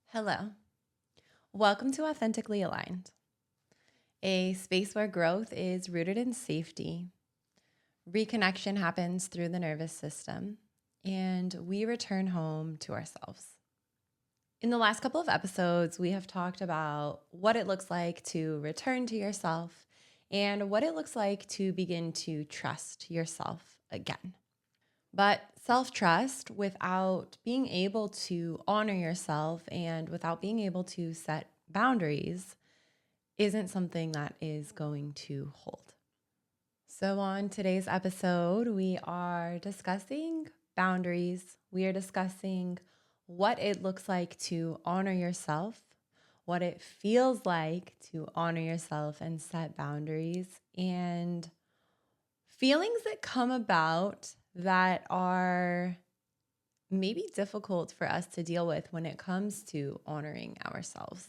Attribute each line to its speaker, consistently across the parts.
Speaker 1: Hello. Welcome to Authentically Aligned, a space where growth is rooted in safety. Reconnection happens through the nervous system, and we return home to ourselves. In the last couple of episodes, we have talked about what it looks like to return to yourself and what it looks like to begin to trust yourself again. But self-trust without being able to honor yourself and without being able to set boundaries isn't something that is going to hold. So on today's episode, we are discussing boundaries. We are discussing what it looks like to honor yourself, what it feels like to honor yourself and set boundaries, and feelings that come about that are maybe difficult for us to deal with when it comes to honoring ourselves.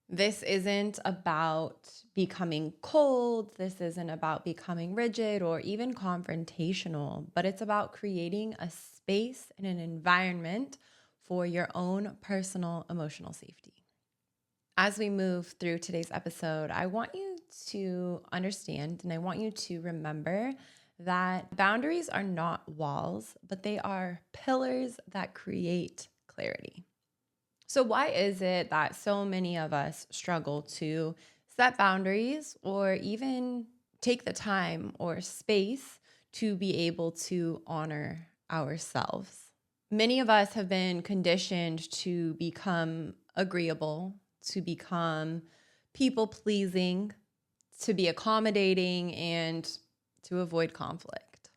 Speaker 1: This isn't about becoming cold. This isn't about becoming rigid or even confrontational, but it's about creating a space and an environment for your own personal emotional safety. As we move through today's episode, I want you to understand and I want you to remember that boundaries are not walls, but they are pillars that create clarity. So why is it that so many of us struggle to set boundaries or even take the time or space to be able to honor ourselves? Many of us have been conditioned to become agreeable, to become people-pleasing, to be accommodating, and to avoid conflict.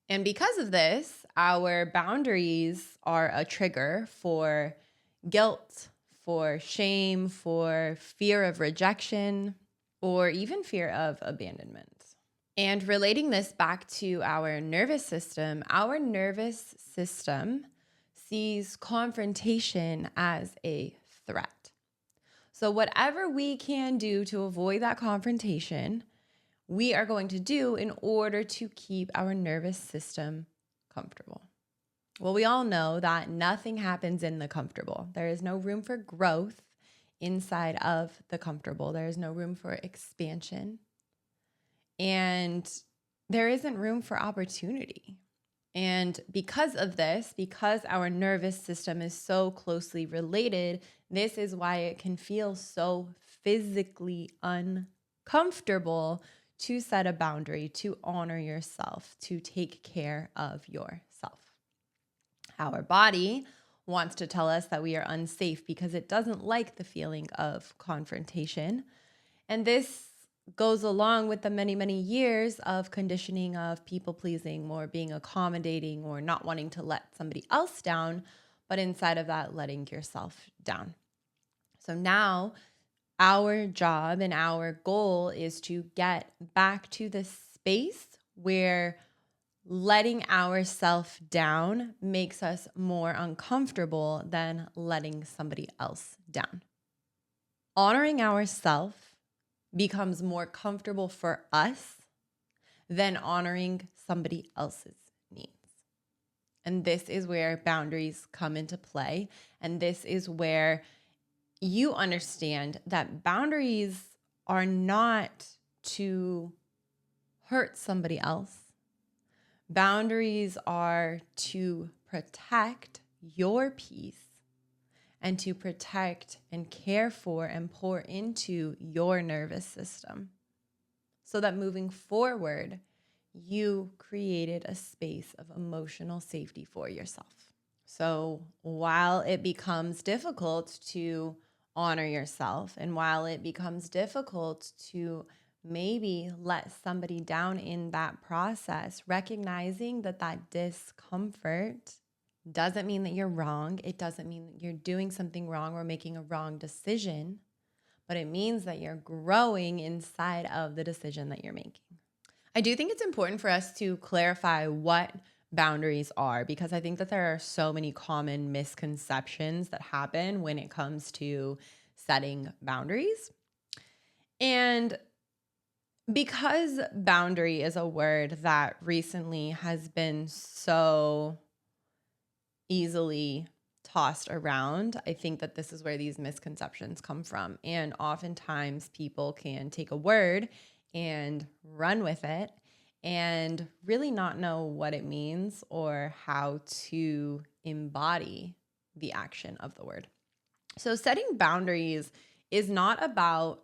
Speaker 1: And because of this, our boundaries are a trigger for guilt, for shame, for fear of rejection, or even fear of abandonment. And relating this back to our nervous system sees confrontation as a threat. So whatever we can do to avoid that confrontation, we are going to do in order to keep our nervous system comfortable. Well, we all know that nothing happens in the comfortable. There is no room for growth inside of the comfortable. There is no room for expansion. And there isn't room for opportunity. And because of this, because our nervous system is so closely related, this is why it can feel so physically uncomfortable to set a boundary, to honor yourself, to take care of yourself. Our body wants to tell us that we are unsafe because it doesn't like the feeling of confrontation. And this goes along with the many, many years of conditioning of people pleasing or being accommodating or not wanting to let somebody else down, but inside of that, letting yourself down. So now our job and our goal is to get back to the space where letting ourselves down makes us more uncomfortable than letting somebody else down. Honoring ourselves becomes more comfortable for us than honoring somebody else's needs. And this is where boundaries come into play. And this is where you understand that boundaries are not to hurt somebody else. Boundaries are to protect your peace and to protect and care for and pour into your nervous system so that moving forward, you created a space of emotional safety for yourself. So while it becomes difficult to honor yourself and while it becomes difficult to maybe let somebody down in that process, recognizing that that discomfort doesn't mean that you're wrong. It doesn't mean that you're doing something wrong or making a wrong decision, but it means that you're growing inside of the decision that you're making. I do think it's important for us to clarify what boundaries are because I think that there are so many common misconceptions that happen when it comes to setting boundaries. And Because boundary is a word that recently has been so easily tossed around, I think that this is where these misconceptions come from. And oftentimes people can take a word and run with it and really not know what it means or how to embody the action of the word. So setting boundaries is not about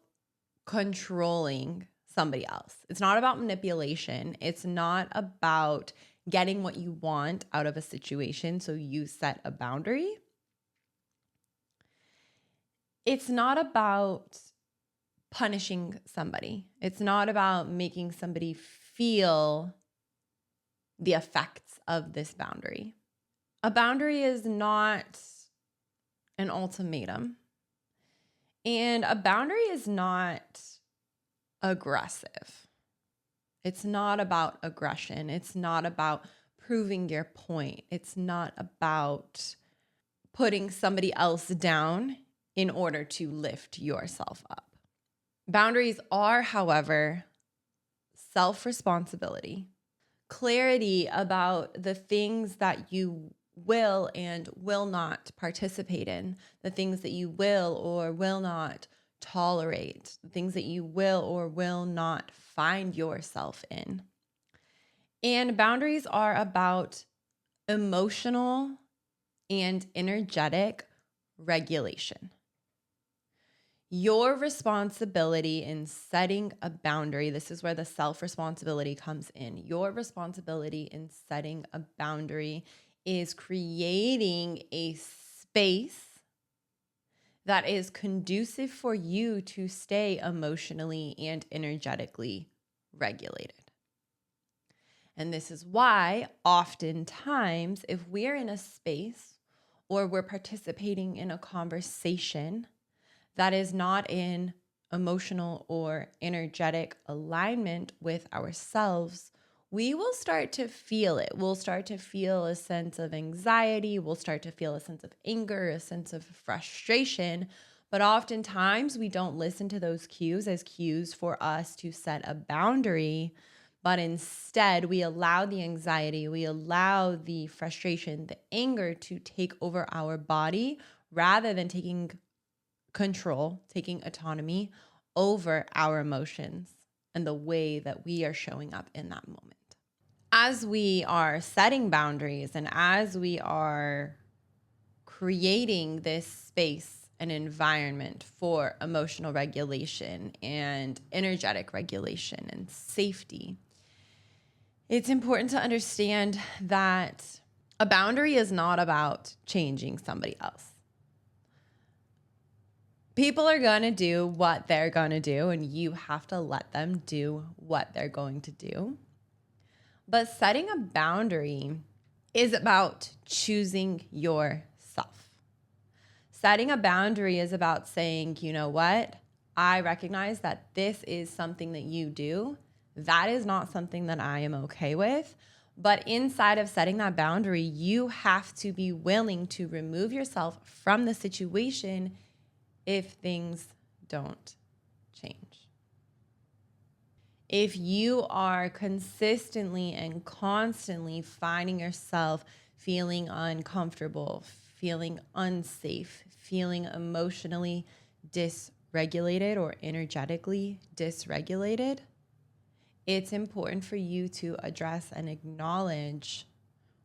Speaker 1: controlling somebody else. It's not about manipulation. It's not about getting what you want out of a situation, so you set a boundary. It's not about punishing somebody. It's not about making somebody feel the effects of this boundary. A boundary is not an ultimatum. And a boundary is not aggressive. It's not about aggression. It's not about proving your point. It's not about putting somebody else down in order to lift yourself up. Boundaries are, however, self-responsibility, clarity about the things that you will and will not participate in, the things that you will or will not tolerate, the things that you will or will not find yourself in. And boundaries are about emotional and energetic regulation. Your responsibility in setting a boundary, this is where the self-responsibility comes in. Your responsibility in setting a boundary is creating a space that is conducive for you to stay emotionally and energetically regulated. And this is why oftentimes if we're in a space or we're participating in a conversation that is not in emotional or energetic alignment with ourselves, we will start to feel it. We'll start to feel a sense of anxiety. We'll start to feel a sense of anger, a sense of frustration. But oftentimes we don't listen to those cues as cues for us to set a boundary. But instead, we allow the anxiety, we allow the frustration, the anger to take over our body rather than taking control, taking autonomy over our emotions and the way that we are showing up in that moment. As we are setting boundaries and as we are creating this space and environment for emotional regulation and energetic regulation and safety, it's important to understand that a boundary is not about changing somebody else. People are going to do what they're going to do, and you have to let them do what they're going to do. But setting a boundary is about choosing yourself. Setting a boundary is about saying, you know what? I recognize that this is something that you do. That is not something that I am okay with. But inside of setting that boundary, you have to be willing to remove yourself from the situation if things don't change. If you are consistently and constantly finding yourself feeling uncomfortable, feeling unsafe, feeling emotionally dysregulated or energetically dysregulated, it's important for you to address and acknowledge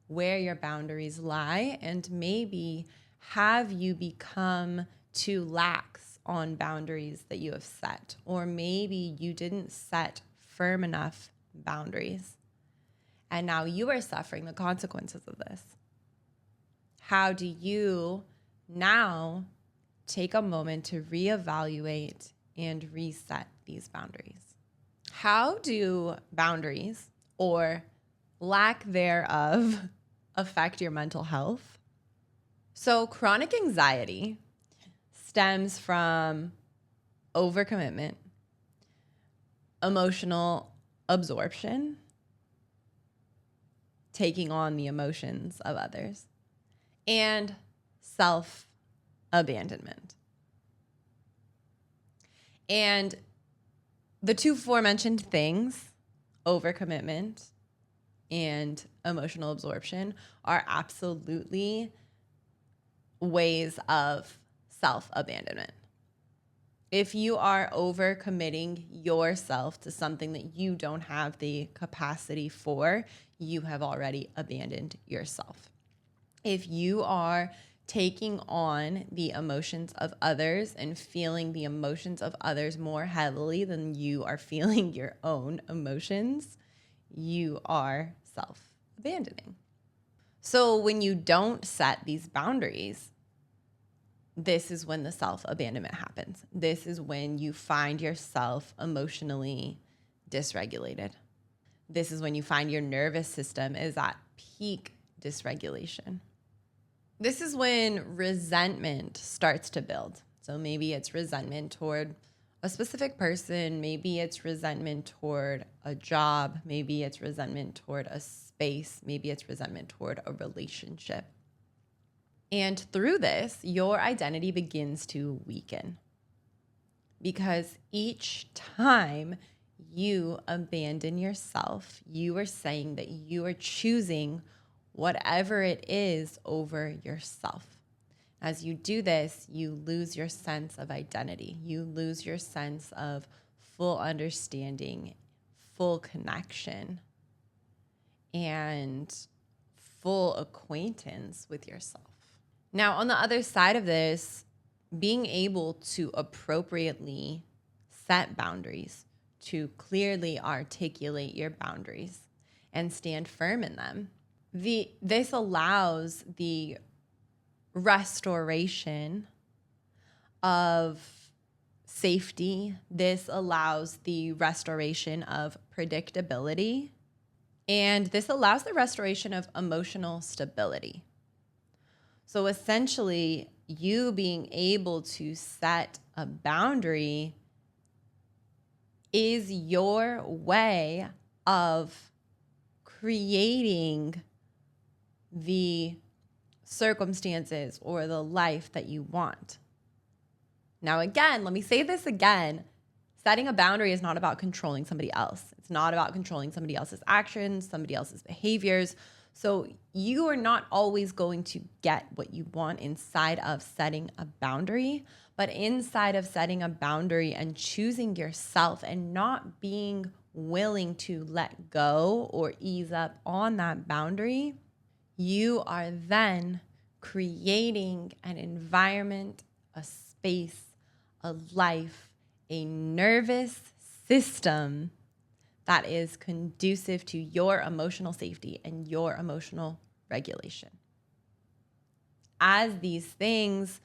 Speaker 1: where your boundaries lie and maybe have you become too lax on boundaries that you have set, or maybe you didn't set firm enough boundaries and now you are suffering the consequences of this. How do you now take a moment to reevaluate and reset these boundaries? How do boundaries or lack thereof affect your mental health? So chronic anxiety stems from overcommitment, emotional absorption, taking on the emotions of others, and self-abandonment. And The two aforementioned things, overcommitment and emotional absorption, are absolutely ways of self-abandonment. If you are overcommitting yourself to something that you don't have the capacity for, you have already abandoned yourself. If you are taking on the emotions of others and feeling the emotions of others more heavily than you are feeling your own emotions, you are self-abandoning. So when you don't set these boundaries, this is when the self-abandonment happens. This is when you find yourself emotionally dysregulated. This is when you find your nervous system is at peak dysregulation. This is when resentment starts to build. So maybe it's resentment toward a specific person. Maybe it's resentment toward a job. Maybe it's resentment toward a space. Maybe it's resentment toward a relationship. And through this, your identity begins to weaken, because each time you abandon yourself, you are saying that you are choosing whatever it is over yourself. As you do this, you lose your sense of identity. You lose your sense of full understanding, full connection, and full acquaintance with yourself. Now, on the other side of this, being able to appropriately set boundaries, to clearly articulate your boundaries and stand firm in them, this allows the restoration of safety. This allows the restoration of predictability, and this allows the restoration of emotional stability. So essentially, you being able to set a boundary is your way of creating the circumstances or the life that you want. Now, again, let me say this again. Setting a boundary is not about controlling somebody else. It's not about controlling somebody else's actions, somebody else's behaviors. So you are not always going to get what you want inside of setting a boundary, but inside of setting a boundary and choosing yourself and not being willing to let go or ease up on that boundary, you are then creating an environment, a space, a life, a nervous system that is conducive to your emotional safety and your emotional regulation. As these things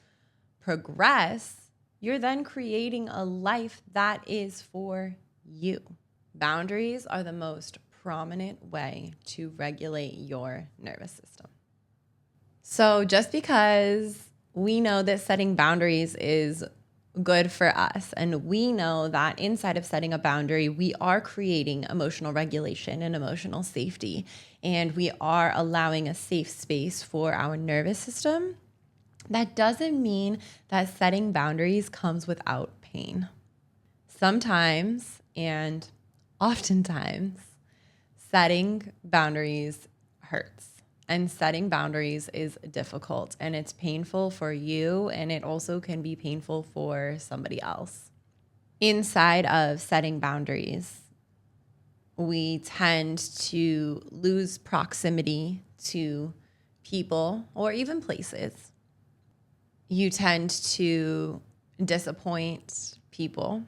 Speaker 1: progress, you're then creating a life that is for you. Boundaries are the most prominent way to regulate your nervous system. So just because we know that setting boundaries is good for us, and we know that inside of setting a boundary, we are creating emotional regulation and emotional safety, and we are allowing a safe space for our nervous system, that doesn't mean that setting boundaries comes without pain. Sometimes, and oftentimes, setting boundaries hurts. And setting boundaries is difficult, and it's painful for you, and it also can be painful for somebody else. Inside of setting boundaries, we tend to lose proximity to people or even places. You tend to disappoint people.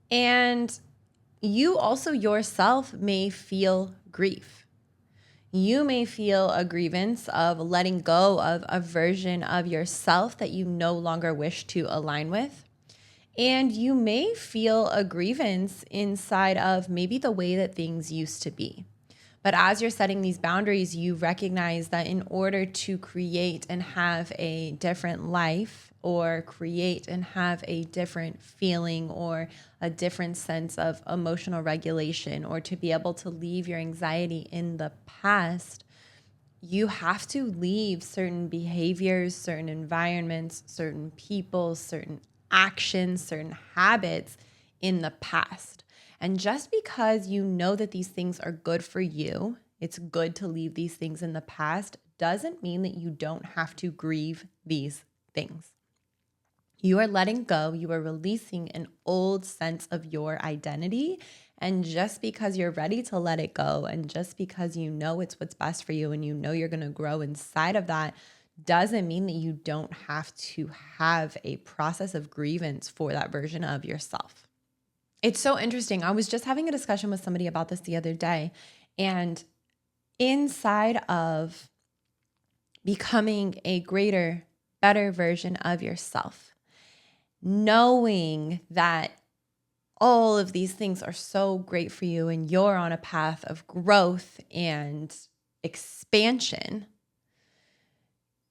Speaker 1: And you also yourself may feel grief. You may feel a grievance of letting go of a version of yourself that you no longer wish to align with. And you may feel a grievance inside of maybe the way that things used to be. But as you're setting these boundaries, you recognize that in order to create and have a different life, or create and have a different feeling or a different sense of emotional regulation, or to be able to leave your anxiety in the past, you have to leave certain behaviors, certain environments, certain people, certain actions, certain habits in the past. And just because you know that these things are good for you, it's good to leave these things in the past, doesn't mean that you don't have to grieve these things. You are letting go. You are releasing an old sense of your identity. And just because you're ready to let it go, and just because you know it's what's best for you and you know you're going to grow inside of that, doesn't mean that you don't have to have a process of grievance for that version of yourself. It's so interesting. I was just having a discussion with somebody about this the other day. And inside of becoming a greater, better version of yourself, knowing that all of these things are so great for you and you're on a path of growth and expansion,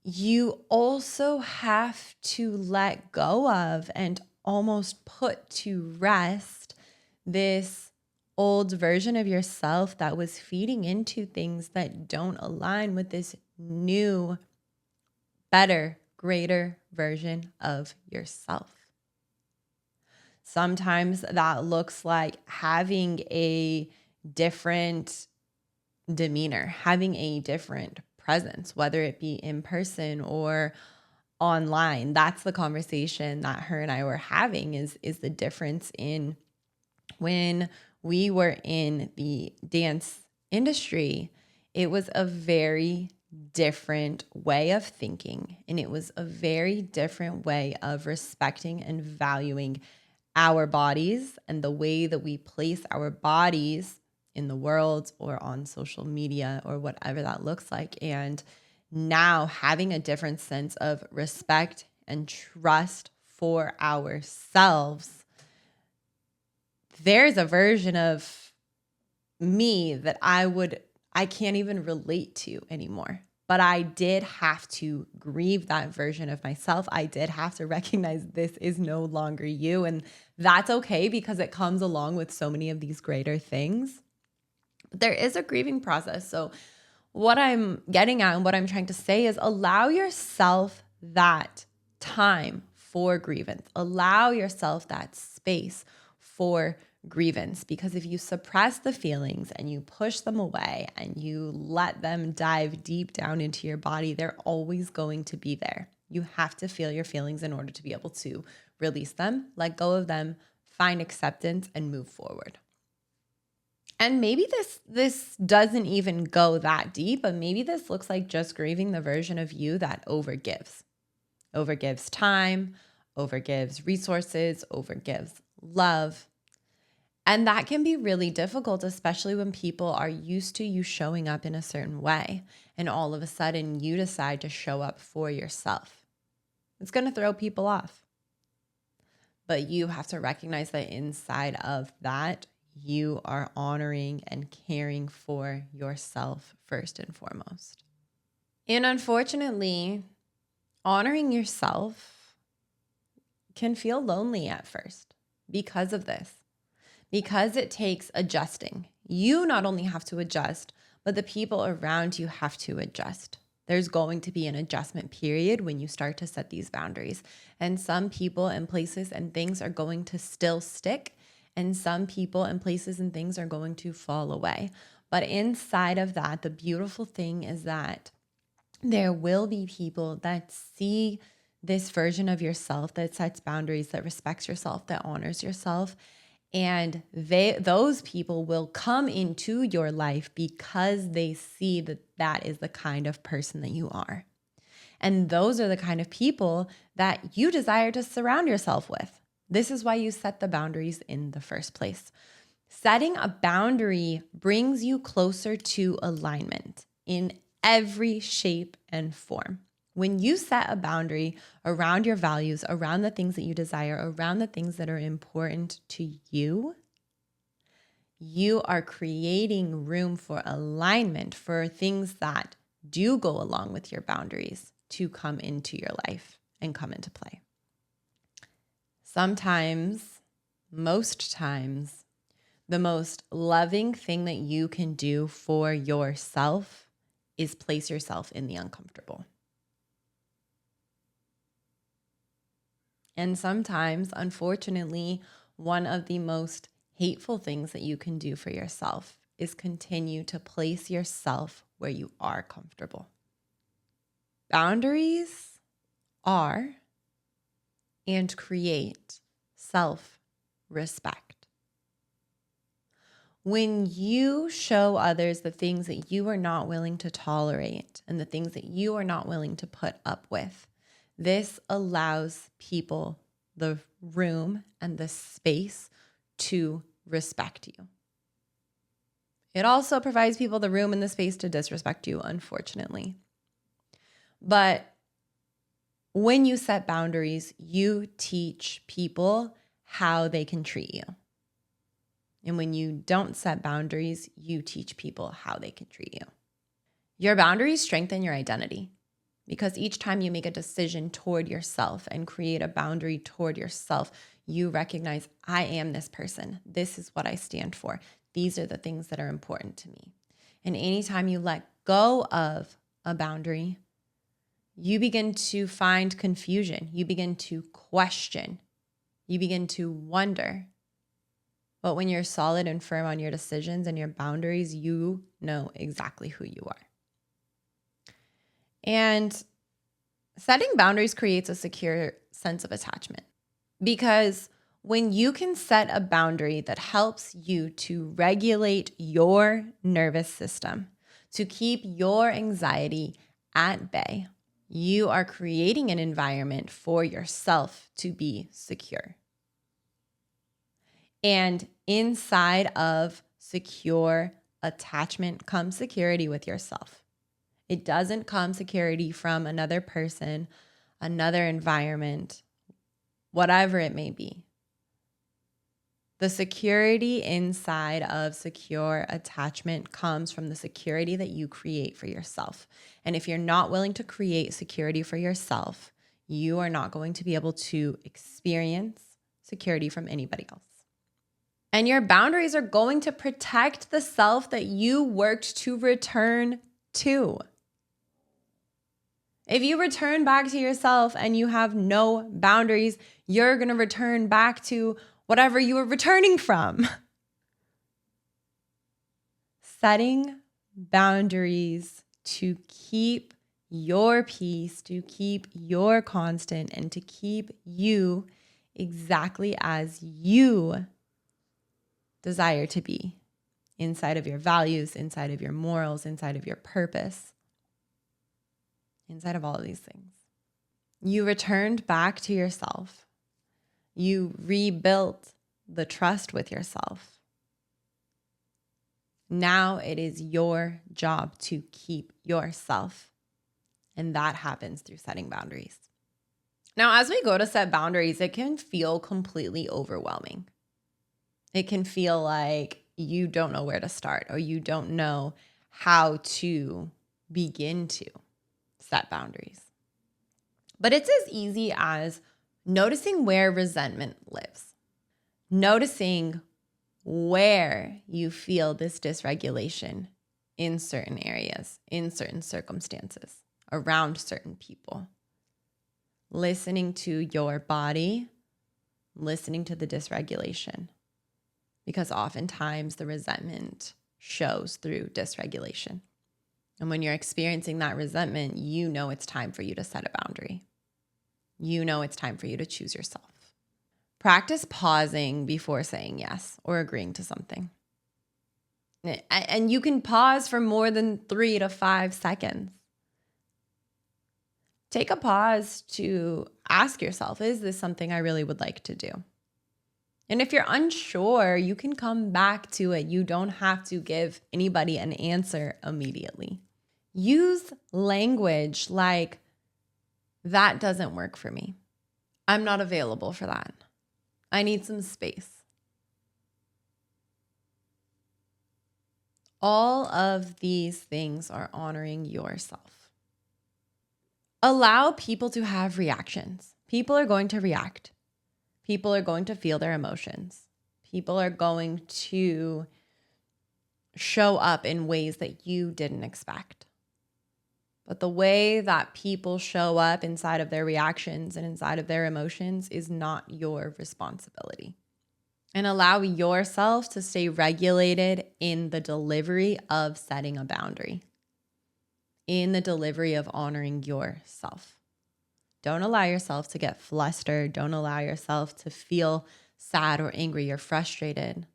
Speaker 1: you also have to let go of and almost put to rest this old version of yourself that was feeding into things that don't align with this new, better, greater version of yourself. Sometimes that looks like having a different demeanor, having a different presence, whether it be in person or online. That's the conversation that her and I were having is the difference in when we were in the dance industry. It was a very different way of thinking, and it was a very different way of respecting and valuing our bodies and the way that we place our bodies in the world or on social media or whatever that looks like. And now having a different sense of respect and trust for ourselves, there's a version of me that I can't even relate to anymore. But I did have to grieve that version of myself. I did have to recognize this is no longer you. And that's okay because it comes along with so many of these greater things. But there is a grieving process. So what I'm getting at and what I'm trying to say is allow yourself that time for grievance. Allow yourself that space for grievance, because if you suppress the feelings and you push them away and you let them dive deep down into your body, they're always going to be there. You have to feel your feelings in order to be able to release them, let go of them, find acceptance, and move forward. And maybe this doesn't even go that deep, but maybe this looks like just grieving the version of you that overgives time, overgives resources, overgives love. And that can be really difficult, especially when people are used to you showing up in a certain way, and all of a sudden you decide to show up for yourself. It's going to throw people off. But you have to recognize that inside of that, you are honoring and caring for yourself first and foremost. And unfortunately, honoring yourself can feel lonely at first because of this. Because it takes adjusting. You not only have to adjust, but the people around you have to adjust. There's going to be an adjustment period when you start to set these boundaries. And some people and places and things are going to still stick. And some people and places and things are going to fall away. But inside of that, the beautiful thing is that there will be people that see this version of yourself that sets boundaries, that respects yourself, that honors yourself. And those people will come into your life because they see that that is the kind of person that you are. And those are the kind of people that you desire to surround yourself with. This is why you set the boundaries in the first place. Setting a boundary brings you closer to alignment in every shape and form. When you set a boundary around your values, around the things that you desire, around the things that are important to you, you are creating room for alignment for things that do go along with your boundaries to come into your life and come into play. Sometimes, most times, the most loving thing that you can do for yourself is place yourself in the uncomfortable. And sometimes, unfortunately, one of the most hateful things that you can do for yourself is continue to place yourself where you are comfortable. Boundaries are and create self-respect. When you show others the things that you are not willing to tolerate and the things that you are not willing to put up with, this allows people the room and the space to respect you. It also provides people the room and the space to disrespect you, unfortunately. But when you set boundaries, you teach people how they can treat you. And when you don't set boundaries, you teach people how they can treat you. Your boundaries strengthen your identity because each time you make a decision toward yourself and create a boundary toward yourself, you recognize, I am this person. This is what I stand for. These are the things that are important to me. And anytime you let go of a boundary, you begin to find confusion. You begin to question. You begin to wonder. But when you're solid and firm on your decisions and your boundaries, you know exactly who you are. And setting boundaries creates a secure sense of attachment because when you can set a boundary that helps you to regulate your nervous system, to keep your anxiety at bay, you are creating an environment for yourself to be secure. And inside of secure attachment comes security with yourself. It doesn't come security from another person, another environment, whatever it may be. The security inside of secure attachment comes from the security that you create for yourself. And if you're not willing to create security for yourself, you are not going to be able to experience security from anybody else. And your boundaries are going to protect the self that you worked to return to. If you return back to yourself and you have no boundaries, you're going to return back to whatever you were returning from. Setting boundaries to keep your peace, to keep your constant, and to keep you exactly as you desire to be inside of your values, inside of your morals, inside of your purpose, inside of all of these things. You returned back to yourself. You rebuilt the trust with yourself. Now it is your job to keep yourself. And that happens through setting boundaries. Now, as we go to set boundaries, it can feel completely overwhelming. It can feel like you don't know where to start or you don't know how to begin to set boundaries. But it's as easy as noticing where resentment lives, noticing where you feel this dysregulation in certain areas, in certain circumstances, around certain people. Listening to your body, listening to the dysregulation. Because oftentimes the resentment shows through dysregulation. And when you're experiencing that resentment, you know it's time for you to set a boundary. You know it's time for you to choose yourself. Practice pausing before saying yes or agreeing to something. And you can pause for more than 3 to 5 seconds. Take a pause to ask yourself, is this something I really would like to do? And if you're unsure, you can come back to it. You don't have to give anybody an answer immediately. Use language like, that doesn't work for me. I'm not available for that. I need some space. All of these things are honoring yourself. Allow people to have reactions. People are going to react. People are going to feel their emotions. People are going to show up in ways that you didn't expect. But the way that people show up inside of their reactions and inside of their emotions is not your responsibility. And allow yourself to stay regulated in the delivery of setting a boundary, in the delivery of honoring yourself. Don't allow yourself to get flustered. Don't allow yourself to feel sad or angry or frustrated.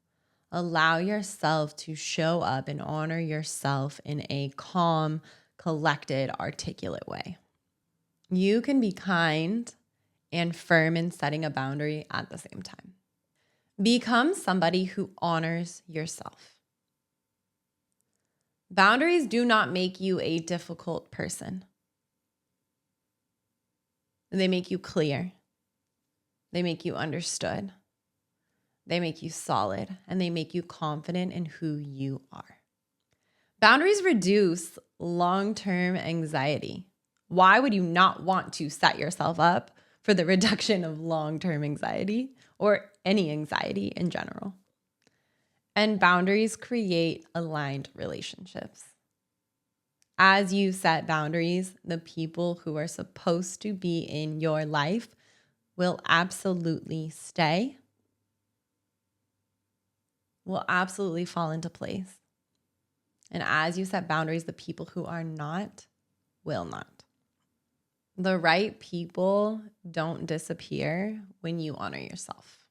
Speaker 1: Allow yourself to show up and honor yourself in a calm, collected, articulate way. You can be kind and firm in setting a boundary at the same time. Become somebody who honors yourself. Boundaries do not make you a difficult person. They make you clear. They make you understood. They make you solid, and they make you confident in who you are. Boundaries reduce long-term anxiety. Why would you not want to set yourself up for the reduction of long-term anxiety or any anxiety in general? And boundaries create aligned relationships. As you set boundaries, the people who are supposed to be in your life will absolutely stay, will absolutely fall into place. And as you set boundaries, the people who are not will not. The right people don't disappear when you honor yourself.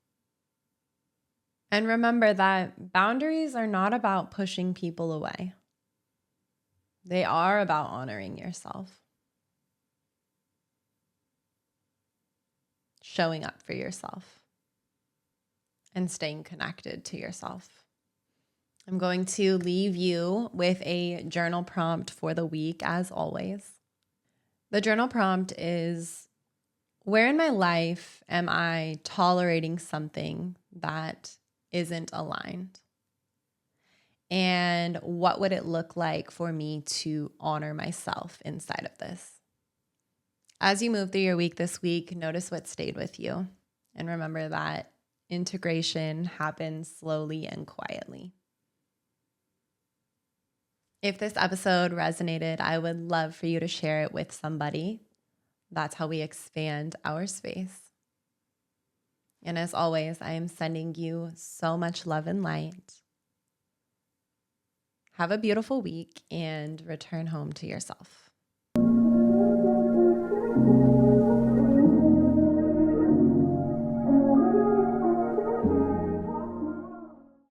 Speaker 1: And remember that boundaries are not about pushing people away. They are about honoring yourself, showing up for yourself, and staying connected to yourself. I'm going to leave you with a journal prompt for the week, as always. The journal prompt is, where in my life am I tolerating something that isn't aligned? And what would it look like for me to honor myself inside of this? As you move through your week this week, notice what stayed with you. And remember that integration happens slowly and quietly. If this episode resonated, I would love for you to share it with somebody. That's how we expand our space. And as always, I am sending you so much love and light. Have a beautiful week and return home to yourself.